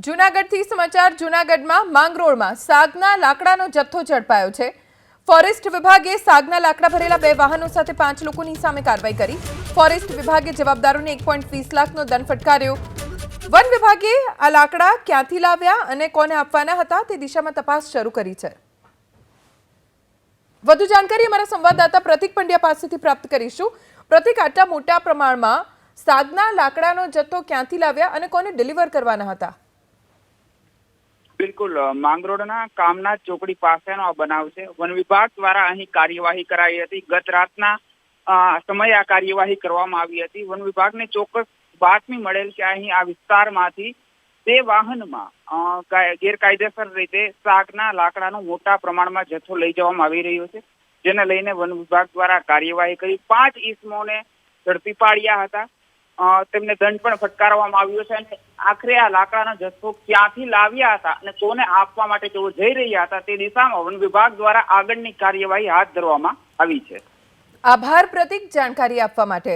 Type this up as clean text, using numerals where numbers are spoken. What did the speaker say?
જૂનાગઢથી સમાચાર જૂનાગઢમાં માંગરોળમાં સાગના લાકડાનો જથ્થો ઝડપાયો છે। ફોરેસ્ટ વિભાગે સાગના લાકડા ભરેલા 2 વાહનો સાથે 5 લોકોની સામે કાર્યવાહી કરી। ફોરેસ્ટ વિભાગે જવાબદારોને 1.20 લાખનો દંડ ફટકાર્યો। વન વિભાગે આ લાકડા ક્યાંથી લાવ્યા અને કોને આપવાના હતા તે દિશામાં તપાસ શરૂ કરી છે। વધુ જાણકારી અમારા સંવાદદાતા પ્રતિક પંડ્યા પાસેથી પ્રાપ્ત કરીશું। પ્રતિક, આટલા મોટા પ્રમાણમાં સાગના લાકડાનો જથ્થો ક્યાંથી લાવ્યા અને કોને ડિલિવર કરવાના હતા? બિલકુલ, માંગરોળના કામના ચોકડી પાસેનો આ બનાવ છે। વન વિભાગ દ્વારા અહીં કાર્યવાહી કરાઈ હતી। ગત રાતના સમયે આ કાર્યવાહી કરવામાં આવી હતી। વન વિભાગને ચોક્કસ બાતમી મળેલ કે અહીં આ વિસ્તારમાંથી 2 વાહનમાં ગેરકાયદેસર રીતે સાગના લાકડાનો મોટા પ્રમાણમાં જથ્થો લઈ જવામાં આવી રહ્યો છે, જેને લઈને વન વિભાગ દ્વારા કાર્યવાહી કરી 5 ઈસમોને ઝડપી પાડ્યા હતા। તેમને દંડ પણ ફટકારવામાં આવ્યો છે અને આખરે આ લાકડાનો જથ્થો ક્યાંથી લાવ્યા હતા અને કોને આપવા માટે તેઓ જઈ રહ્યા હતા તે દિશામાં વન વિભાગ દ્વારા આગળની કાર્યવાહી હાથ ધરવામાં આવી છે। આભાર પ્રતિક, જાણકારી આપવા માટે।